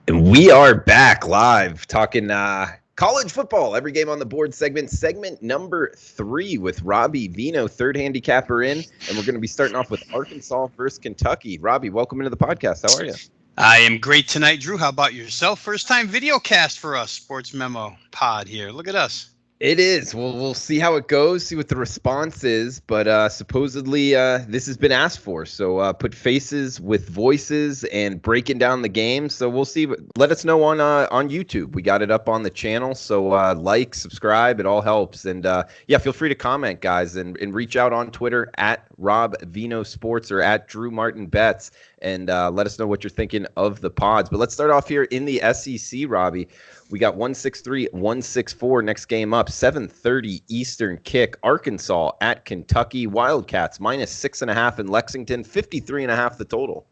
And we are back live talking college football, every game on the board segment number 3 with Robbie Veno, third handicapper in. And we're going to be starting off with Arkansas versus Kentucky. Robbie, welcome into the podcast. How are you? I am great tonight, Drew. How about yourself? First time video cast for us, Sports Memo Pod here. Look at us. It is. We'll see how it goes, see what the response is. But supposedly this has been asked for. So put faces with voices and breaking down the game. So we'll see. Let us know on YouTube. We got it up on the channel. So like, subscribe. It all helps. And yeah, feel free to comment, guys, and reach out on Twitter at Rob Veno Sports or at Drew Martin Bets. And let us know what you're thinking of the pods. But let's start off here in the SEC, Robbie. We got 163, 164 next game up, 7:30 Eastern kick. Arkansas at Kentucky. Wildcats -6.5 in Lexington, 53.5 the total.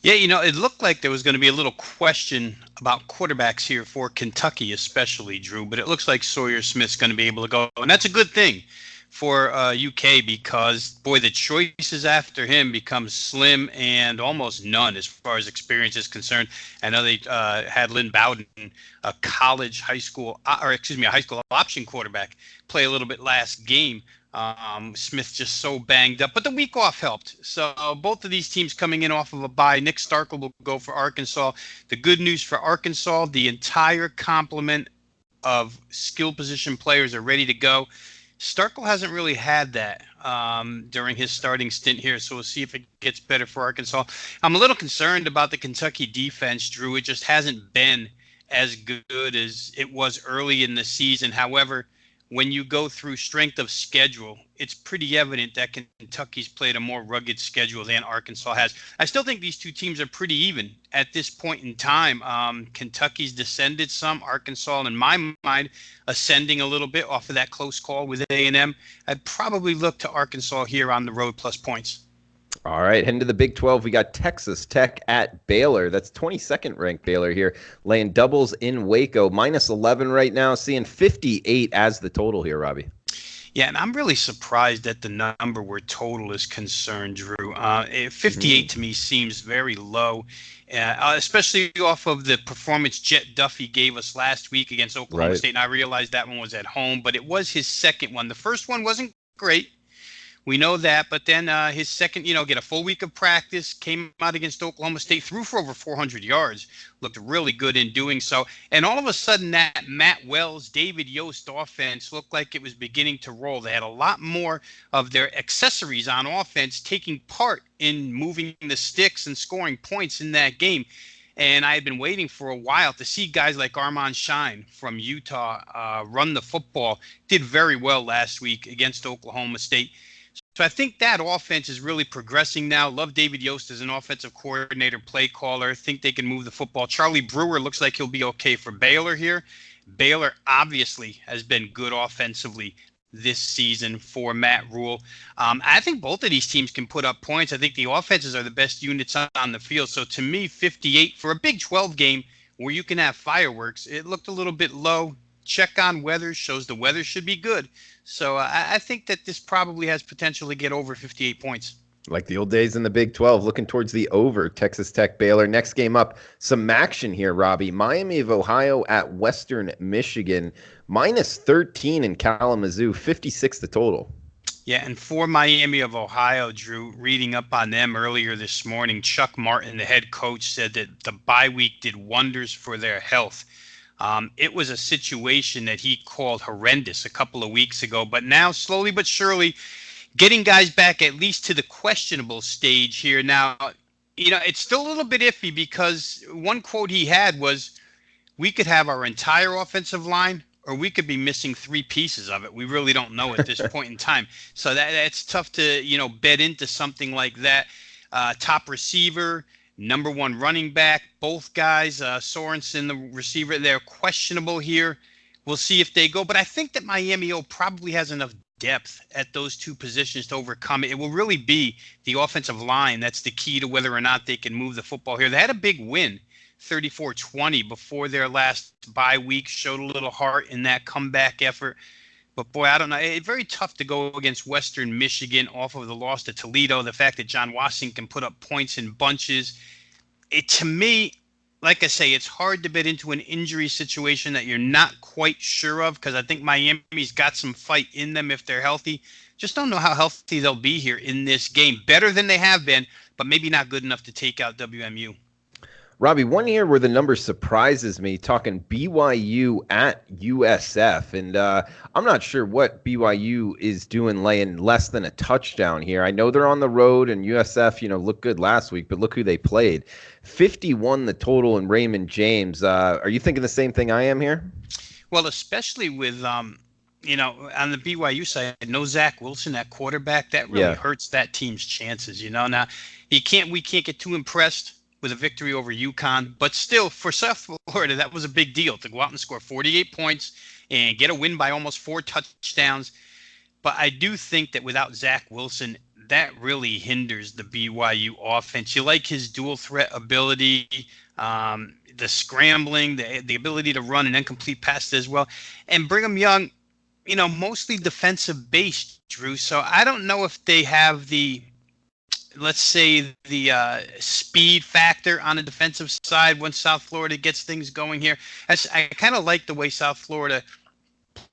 Yeah, it looked like there was going to be a little question about quarterbacks here for Kentucky, especially, Drew. But it looks like Sawyer Smith's going to be able to go. And that's a good thing for UK because, boy, the choices after him become slim and almost none as far as experience is concerned. I know they had Lynn Bowden, a high school option quarterback, play a little bit last game. Smith just so banged up, but the week off helped. So both of these teams coming in off of a bye. Nick Starkel will go for Arkansas. The good news for Arkansas, the entire complement of skill position players are ready to go. Starkel hasn't really had that during his starting stint here, so we'll see if it gets better for Arkansas. I'm a little concerned about the Kentucky defense, Drew. It just hasn't been as good as it was early in the season. However, when you go through strength of schedule, it's pretty evident that Kentucky's played a more rugged schedule than Arkansas has. I still think these two teams are pretty even at this point in time. Kentucky's descended some, Arkansas, in my mind, ascending a little bit off of that close call with A&M. I'd probably look to Arkansas here on the road plus points. All right, heading to the Big 12, we got Texas Tech at Baylor. That's 22nd ranked Baylor here, laying doubles in Waco, -11 right now, seeing 58 as the total here, Robbie. Yeah, and I'm really surprised at the number where total is concerned, Drew. 58 to me seems very low, especially off of the performance Jet Duffy gave us last week against Oklahoma State. And I realized that one was at home, but it was his second one. The first one wasn't great. We know that, but then his second, get a full week of practice, came out against Oklahoma State, threw for over 400 yards, looked really good in doing so. And all of a sudden, that Matt Wells, David Yost offense looked like it was beginning to roll. They had a lot more of their accessories on offense taking part in moving the sticks and scoring points in that game. And I had been waiting for a while to see guys like Armand Shine from Utah run the football. Did very well last week against Oklahoma State. So I think that offense is really progressing now. Love David Yost as an offensive coordinator, play caller. Think they can move the football. Charlie Brewer looks like he'll be okay for Baylor here. Baylor obviously has been good offensively this season for Matt Rule. I think both of these teams can put up points. I think the offenses are the best units on the field. So to me, 58 for a Big 12 game where you can have fireworks, it looked a little bit low. Check on weather, shows the weather should be good. So I think that this probably has potential to get over 58 points. Like the old days in the Big 12, looking towards the over, Texas Tech, Baylor. Next game up, some action here, Robbie. Miami of Ohio at Western Michigan, -13 in Kalamazoo, 56 the total. Yeah, and for Miami of Ohio, Drew, reading up on them earlier this morning, Chuck Martin, the head coach, said that the bye week did wonders for their health. It was a situation that he called horrendous a couple of weeks ago, but now slowly but surely getting guys back at least to the questionable stage here. Now, it's still a little bit iffy because one quote he had was, we could have our entire offensive line or we could be missing 3 pieces of it. We really don't know at this point in time. So that's tough to, bet into something like that. Top receiver, number 1 running back, both guys, Sorensen, the receiver, they're questionable here. We'll see if they go. But I think that Miami probably has enough depth at those 2 positions to overcome it. It will really be the offensive line that's the key to whether or not they can move the football here. They had a big win, 34-20, before their last bye week, showed a little heart in that comeback effort. But, boy, I don't know. It's very tough to go against Western Michigan off of the loss to Toledo. The fact that John Washington can put up points in bunches. To me, like I say, it's hard to bet into an injury situation that you're not quite sure of, because I think Miami's got some fight in them if they're healthy. Just don't know how healthy they'll be here in this game. Better than they have been, but maybe not good enough to take out WMU. Robbie, one year where the number surprises me, talking BYU at USF, and I'm not sure what BYU is doing laying less than a touchdown here. I know they're on the road, and USF, looked good last week, but look who they played. 51 the total in Raymond James. Are you thinking the same thing I am here? Well, especially with on the BYU side, no Zach Wilson at quarterback, that really hurts that team's chances. Now we can't get too impressed with a victory over UConn, but still, for South Florida, that was a big deal to go out and score 48 points and get a win by almost 4 touchdowns. But I do think that without Zach Wilson, that really hinders the BYU offense. You like his dual threat ability, the scrambling, the ability to run an incomplete pass as well. And Brigham Young, mostly defensive based, Drew. So I don't know if they have the speed factor on the defensive side when South Florida gets things going here. I kind of like the way South Florida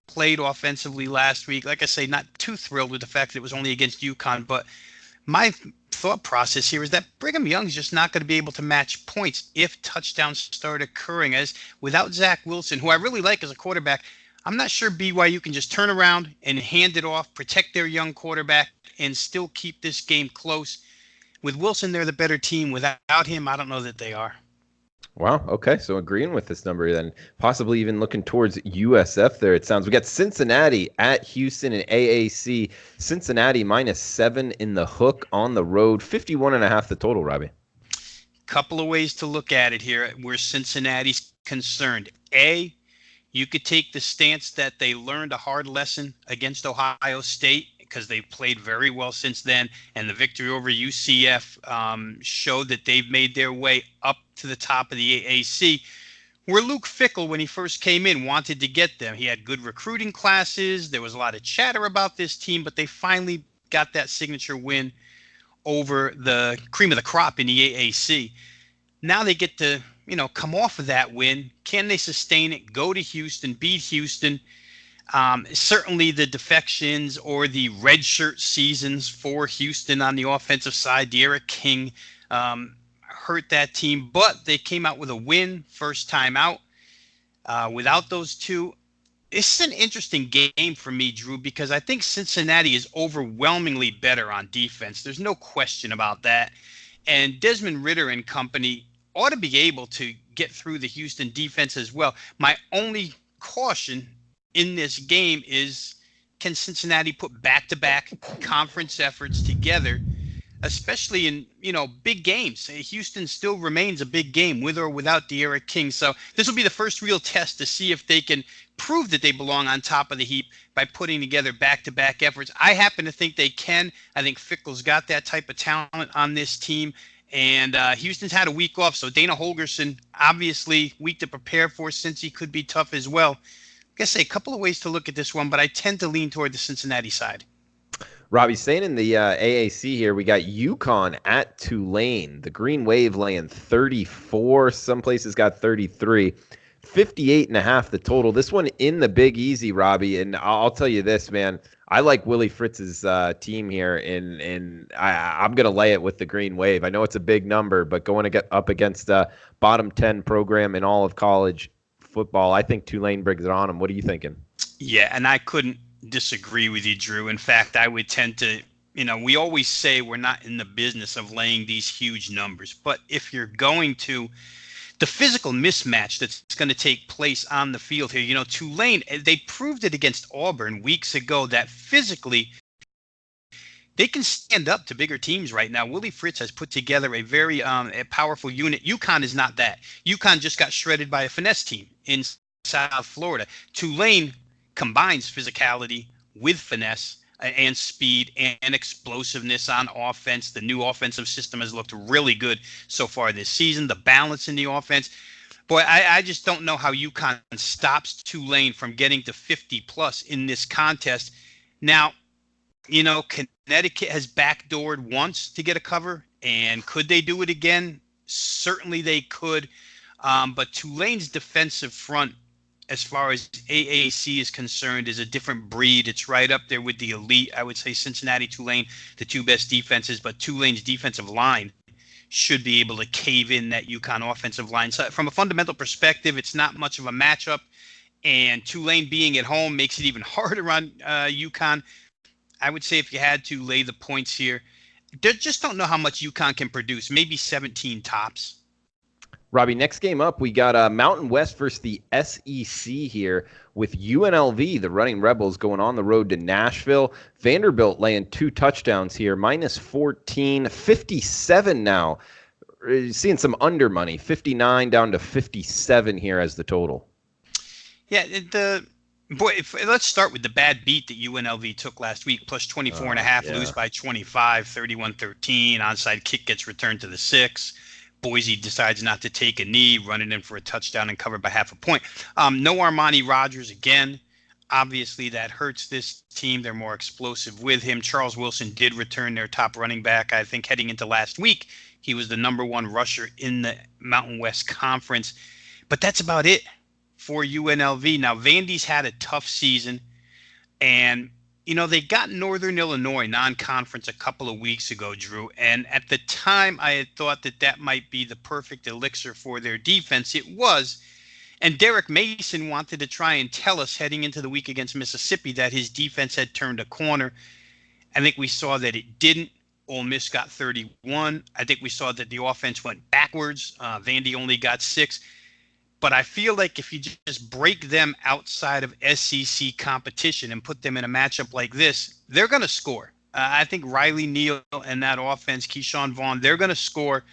played offensively last week. Like I say, not too thrilled with the fact that it was only against UConn, but my thought process here is that Brigham Young's just not going to be able to match points if touchdowns start occurring. As without Zach Wilson, who I really like as a quarterback, I'm not sure BYU can just turn around and hand it off, protect their young quarterback, and still keep this game close. With Wilson, they're the better team. Without him, I don't know that they are. Wow. Okay. So agreeing with this number, then possibly even looking towards USF there, it sounds. We got Cincinnati at Houston and AAC. Cincinnati -7 in the hook on the road. 51.5 the total, Robbie. Couple of ways to look at it here where Cincinnati's concerned. A, you could take the stance that they learned a hard lesson against Ohio State, because they've played very well since then, and the victory over UCF showed that they've made their way up to the top of the AAC, where Luke Fickell, when he first came in, wanted to get them. He had good recruiting classes. There was a lot of chatter about this team, but they finally got that signature win over the cream of the crop in the AAC. Now they get to, come off of that win. Can they sustain it, go to Houston, beat Houston? Certainly the defections or the redshirt seasons for Houston on the offensive side, De'Ara King hurt that team, but they came out with a win first time out. Without those two, this is an interesting game for me, Drew, because I think Cincinnati is overwhelmingly better on defense. There's no question about that. And Desmond Ridder and company ought to be able to get through the Houston defense as well. My only caution in this game is, can Cincinnati put back-to-back conference efforts together, especially in, big games? Houston still remains a big game with or without De'Ara King. So this will be the first real test to see if they can prove that they belong on top of the heap by putting together back-to-back efforts. I happen to think they can. I think Fickell's got that type of talent on this team. And Houston's had a week off, so Dana Holgorsen, obviously, week to prepare for since he could be tough as well. I guess a couple of ways to look at this one, but I tend to lean toward the Cincinnati side. Robbie, staying in the AAC here, we got UConn at Tulane. The Green Wave laying 34. Some places got 33. 58.5 the total. This one in the Big Easy, Robbie. And I'll tell you this, man. I like Willie Fritz's team here, and I'm going to lay it with the Green Wave. I know it's a big number, but going to get up against a bottom 10 program in all of college football, I think Tulane brings it on them. What are you thinking? Yeah, and I couldn't disagree with you, Drew. In fact, I would tend to, we always say we're not in the business of laying these huge numbers, but if you're going to, the physical mismatch that's going to take place on the field here, Tulane, they proved it against Auburn weeks ago that physically they can stand up to bigger teams right now. Willie Fritz has put together a very a powerful unit. UConn is not that. UConn just got shredded by a finesse team in South Florida. Tulane combines physicality with finesse and speed and explosiveness on offense. The new offensive system has looked really good so far this season. The balance in the offense. Boy, I just don't know how UConn stops Tulane from getting to 50-plus in this contest. Now, Connecticut has backdoored once to get a cover, and could they do it again? Certainly they could. But Tulane's defensive front, as far as AAC is concerned, is a different breed. It's right up there with the elite. I would say Cincinnati, Tulane, the two best defenses, but Tulane's defensive line should be able to cave in that UConn offensive line. So from a fundamental perspective, it's not much of a matchup, and Tulane being at home makes it even harder on UConn. I would say if you had to lay the points here, they just don't know how much UConn can produce, maybe 17 tops. Robbie, next game up, we got Mountain West versus the SEC here with UNLV, the Running Rebels, going on the road to Nashville. Vanderbilt laying 2 touchdowns here, minus 14, 57 now. Seeing some under money, 59 down to 57 here as the total. Yeah, let's start with the bad beat that UNLV took last week, plus 24.5, lose by 25, 31-13. Onside kick gets returned to the 6. Boise decides not to take a knee, running in for a touchdown and covered by half a point. No Armani Rogers again. Obviously, that hurts this team. They're more explosive with him. Charles Wilson did return their top running back. I think heading into last week, he was the number 1 rusher in the Mountain West Conference. But that's about it for UNLV. Now, Vandy's had a tough season, and they got Northern Illinois non-conference a couple of weeks ago, Drew, and at the time I had thought that might be the perfect elixir for their defense. It was, and Derek Mason wanted to try and tell us heading into the week against Mississippi that his defense had turned a corner. I think we saw that it didn't. Ole Miss got 31. I think we saw that the offense went backwards. Vandy only got 6. But I feel like if you just break them outside of SEC competition and put them in a matchup like this, they're going to score. I think Riley Neal and that offense, Keyshawn Vaughn, they're going to score.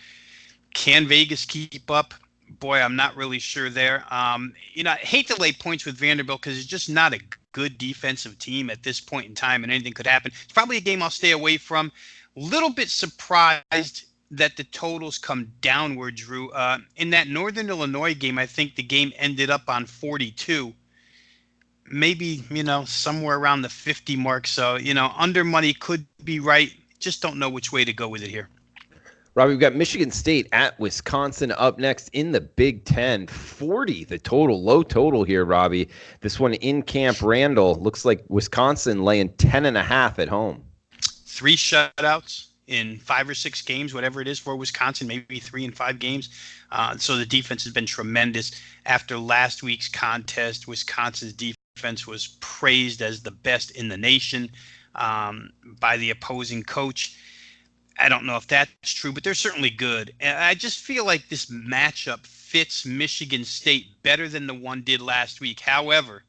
Can Vegas keep up? Boy, I'm not really sure there. I hate to lay points with Vanderbilt because it's just not a good defensive team at this point in time, and anything could happen. It's probably a game I'll stay away from. Little bit surprised that the totals come downward, Drew. In that Northern Illinois game, I think the game ended up on 42. Maybe, somewhere around the 50 mark. So, under money could be right. Just don't know which way to go with it here. Robbie, we've got Michigan State at Wisconsin up next in the Big Ten. 40, the total, low total here, Robbie. This one in Camp Randall. Looks like Wisconsin laying 10.5 at home. 3 shutouts in 5 or 6 games, whatever it is for Wisconsin, maybe 3 and 5 games. So the defense has been tremendous. After last week's contest, Wisconsin's defense was praised as the best in the nation by the opposing coach. I don't know if that's true, but they're certainly good. And I just feel like this matchup fits Michigan State better than the one did last week. However,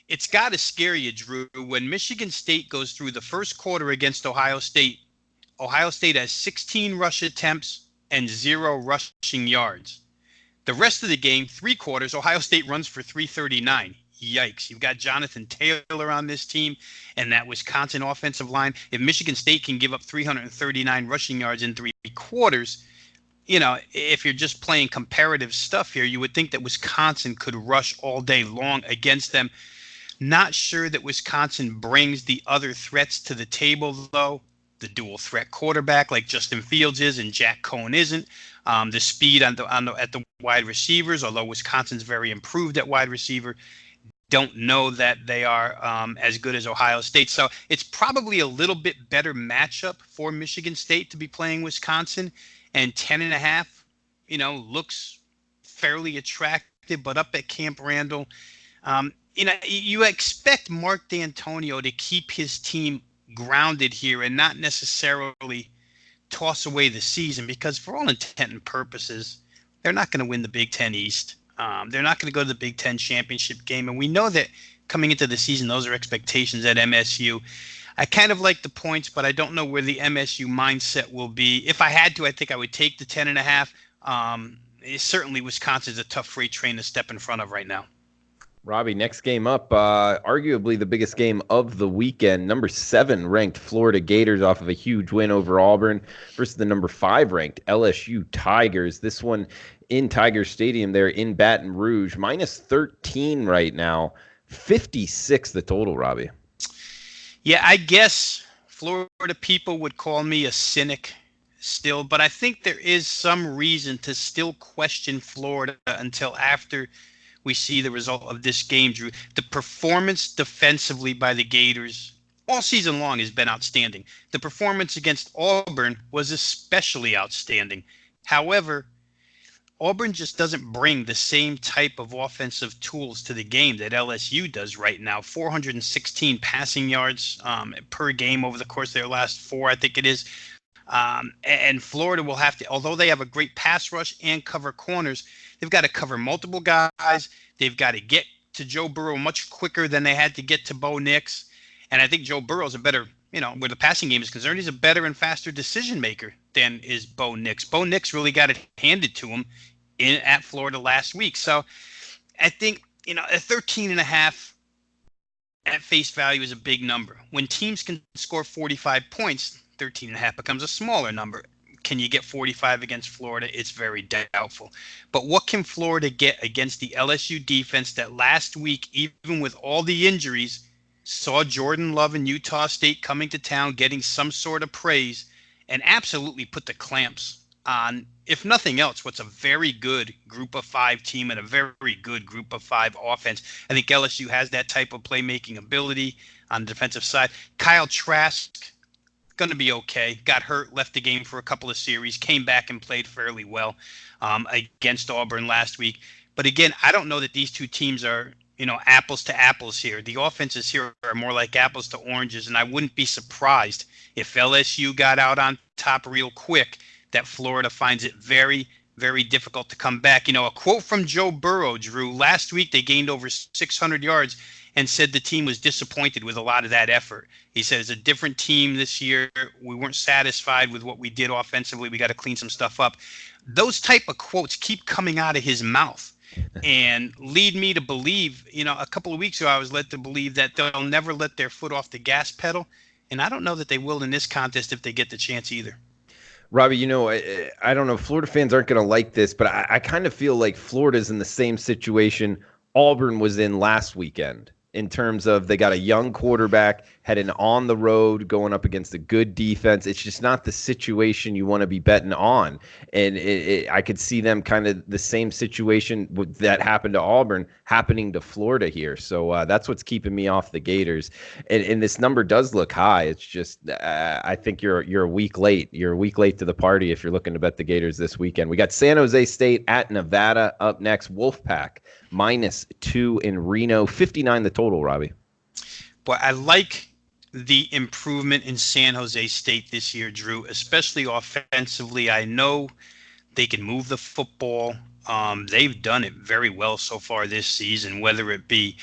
it's got to scare you, Drew. When Michigan State goes through the first quarter against Ohio State has 16 rush attempts and 0 rushing yards. The rest of the game, 3 quarters, Ohio State runs for 339. Yikes. You've got Jonathan Taylor on this team and that Wisconsin offensive line. If Michigan State can give up 339 rushing yards in 3 quarters, if you're just playing comparative stuff here, you would think that Wisconsin could rush all day long against them. Not sure that Wisconsin brings the other threats to the table, though. The dual threat quarterback like Justin Fields is and Jack Cohen isn't. The speed at the wide receivers, although Wisconsin's very improved at wide receiver, don't know that they are as good as Ohio State. So it's probably a little bit better matchup for Michigan State to be playing Wisconsin. And 10.5, looks fairly attractive, but up at Camp Randall, you expect Mark D'Antonio to keep his team grounded here and not necessarily toss away the season, because for all intent and purposes, they're not going to win the Big Ten East. They're not going to go to the Big Ten championship game. And we know that coming into the season, those are expectations at MSU. I kind of like the points, but I don't know where the MSU mindset will be. If I had to, I think I would take the 10.5. Certainly Wisconsin's a tough freight train to step in front of right now. Robbie, next game up, arguably the biggest game of the weekend. Number 7 ranked Florida Gators off of a huge win over Auburn versus the number 5 ranked LSU Tigers. This one in Tiger Stadium there in Baton Rouge, minus 13 right now. 56 the total, Robbie. Yeah, I guess Florida people would call me a cynic, still, but I think there is some reason to still question Florida until after we see the result of this game, Drew. The performance defensively by the Gators all season long has been outstanding. The performance against Auburn was especially outstanding. However, Auburn just doesn't bring the same type of offensive tools to the game that LSU does right now. 416 passing yards per game over the course of their last four, I think it is. And Florida will have to, although they have a great pass rush and cover corners, they've got to cover multiple guys. They've got to get to Joe Burrow much quicker than they had to get to Bo Nix. And I think Joe Burrow's a better, where the passing game is concerned, he's a better and faster decision maker than is Bo Nix. Bo Nix really got it handed to him at Florida last week. So I think, a 13.5 at face value is a big number. When teams can score 45 points, 13.5 becomes a smaller number. Can you get 45 against Florida? It's very doubtful. But what can Florida get against the LSU defense that last week, even with all the injuries, saw Jordan Love and Utah State coming to town, getting some sort of praise, and absolutely put the clamps on, if nothing else, what's a very good group of five team and a very good group of five offense. I think LSU has that type of playmaking ability on the defensive side. Kyle Trask, going to be okay. Got hurt, left the game for a couple of series, came back and played fairly well against Auburn last week. But again, I don't know that these two teams are, apples to apples here. The offenses here are more like apples to oranges, and I wouldn't be surprised if LSU got out on top real quick, that Florida finds it very, very difficult to come back. A quote from Joe Burrow, Drew, last week they gained over 600 yards and said the team was disappointed with a lot of that effort. He said it's a different team this year. We weren't satisfied with what we did offensively. We got to clean some stuff up. Those type of quotes keep coming out of his mouth and lead me to believe, a couple of weeks ago I was led to believe that they'll never let their foot off the gas pedal. And I don't know that they will in this contest if they get the chance either. Robbie, I don't know. Florida fans aren't going to like this, but I kind of feel like Florida's in the same situation Auburn was in last weekend, in terms of they got a young quarterback heading on the road, going up against a good defense. It's just not the situation you want to be betting on. And I could see them kind of the same situation that happened to Auburn happening to Florida here. So that's what's keeping me off the Gators. And this number does look high. It's just I think you're a week late. You're a week late to the party if you're looking to bet the Gators this weekend. We got San Jose State at Nevada up next. Wolfpack -2 in Reno. 59 the total, Robbie. But I like the improvement in San Jose State this year, Drew, especially offensively. I know they can move the football. They've done it very well so far this season, whether it be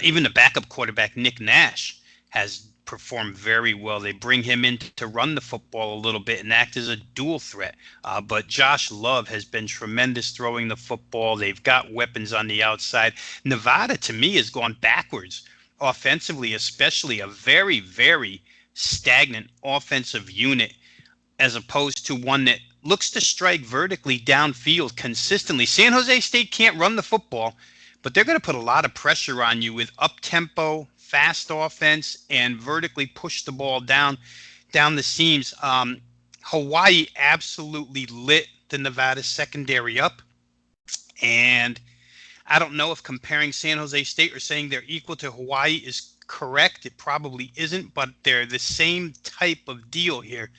even the backup quarterback, Nick Nash, has performed very well. They bring him in to run the football a little bit and act as a dual threat. But Josh Love has been tremendous throwing the football. They've got weapons on the outside. Nevada, to me, has gone backwards offensively, especially a very, very stagnant offensive unit, as opposed to one that looks to strike vertically downfield consistently. San Jose State can't run the football, but they're going to put a lot of pressure on you with up-tempo, fast offense, and vertically push the ball down the seams. Hawaii absolutely lit the Nevada secondary up, and I don't know if comparing San Jose State or saying they're equal to Hawaii is correct. It probably isn't, but they're the same type of deal here,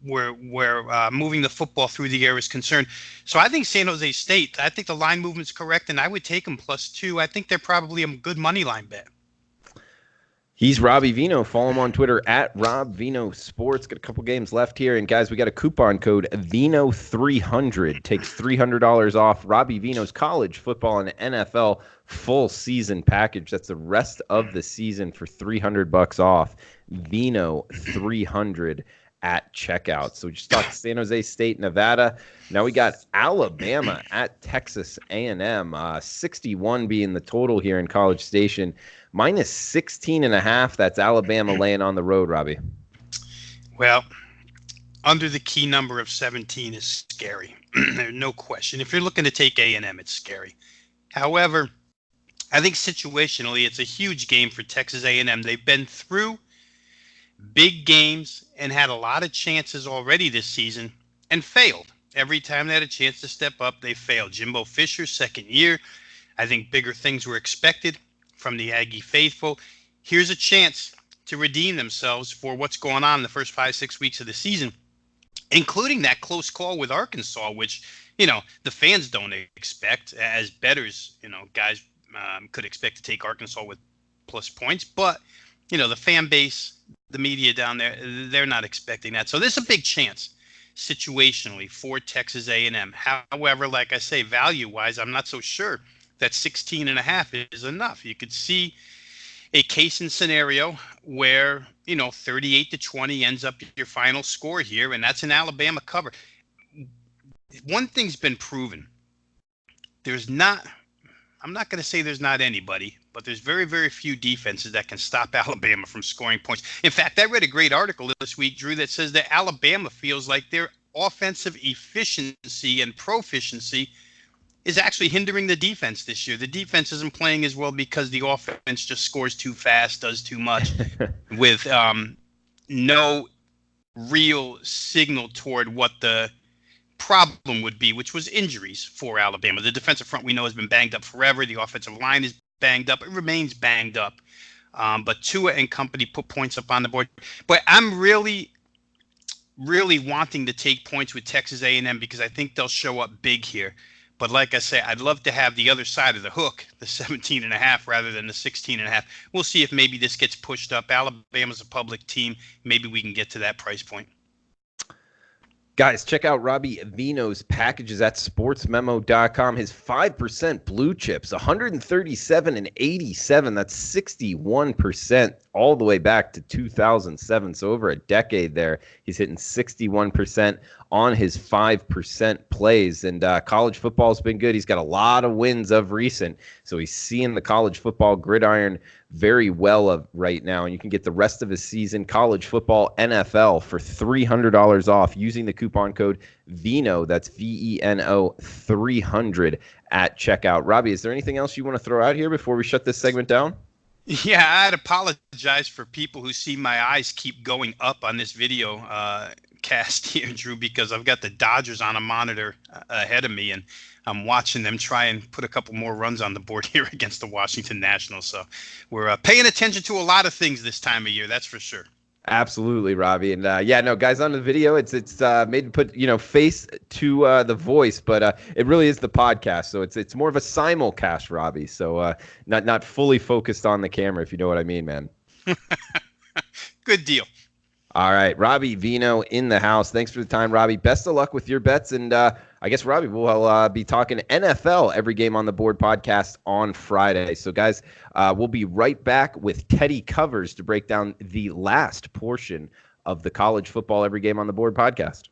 where moving the football through the air is concerned. So I think San Jose State, I think the line movement's correct, and I would take them +2. I think they're probably a good money line bet. He's Robbie Veno. Follow him on Twitter at Rob Veno Sports. Got a couple games left here. And guys, we got a coupon code Veno300. Takes $300 off Robbie Veno's college football and NFL full season package. That's the rest of the season for $300 off. Veno300 at checkout. So we just talked San Jose State, Nevada. Now we got Alabama at Texas A&M. 61 being the total here in College Station. -16.5. That's Alabama laying on the road, Robbie. Well, under the key number of 17 is scary. There's no question. If you're looking to take A&M, it's scary. However, I think situationally, it's a huge game for Texas A&M. They've been through big games and had a lot of chances already this season and failed. Every time they had a chance to step up, they failed. Jimbo Fisher, second year. I think bigger things were expected from the Aggie faithful. Here's a chance to redeem themselves for what's going on in the first 5-6 weeks of the season, including that close call with Arkansas, which, the fans don't expect. As bettors, guys could expect to take Arkansas with plus points. But, the fan base, the media down there, they're not expecting that. So this is a big chance situationally for Texas A&M. However, like I say, value-wise, I'm not so sure that 16.5 is enough. You could see a case and scenario where, 38-20 ends up your final score here, and that's an Alabama cover. One thing's been proven. I'm not going to say there's not anybody, but there's very, very few defenses that can stop Alabama from scoring points. In fact, I read a great article this week, Drew, that says that Alabama feels like their offensive efficiency and proficiency is actually hindering the defense this year. The defense isn't playing as well because the offense just scores too fast, does too much, with no real signal toward what the problem would be, which was injuries for Alabama. The defensive front we know has been banged up forever. The offensive line is banged up. It remains banged up. But Tua and company put points up on the board. But I'm really, really wanting to take points with Texas A&M because I think they'll show up big here. But like I say, I'd love to have the other side of the hook, the 17.5 rather than the 16.5. We'll see if maybe this gets pushed up. Alabama's a public team. Maybe we can get to that price point. Guys, check out Robbie Veno's packages at sportsmemo.com. His 5% blue chips, 137 and 87. That's 61% all the way back to 2007. So over a decade there, he's hitting 61% on his 5% plays. And college football's been good. He's got a lot of wins of recent. So he's seeing the college football gridiron very well right now. And you can get the rest of his season, college football, NFL, for $300 off using the coupon code VENO. That's VENO 300 at checkout. Robbie, is there anything else you want to throw out here before we shut this segment down? Yeah, I'd apologize for people who see my eyes keep going up on this video cast here, Drew, because I've got the Dodgers on a monitor ahead of me, and I'm watching them try and put a couple more runs on the board here against the Washington Nationals. So we're paying attention to a lot of things this time of year, that's for sure. Absolutely, Robbie. And guys, on the video, it's made to put face to the voice, but it really is the podcast, so it's more of a simulcast, Robbie. So not fully focused on the camera, if you know what I mean, man. Good deal. All right, Robbie Veno in the house. Thanks for the time, Robbie. Best of luck with your bets, and I guess, Robbie, we'll be talking NFL Every Game on the Board podcast on Friday. So, guys, we'll be right back with Teddy Covers to break down the last portion of the College Football Every Game on the Board podcast.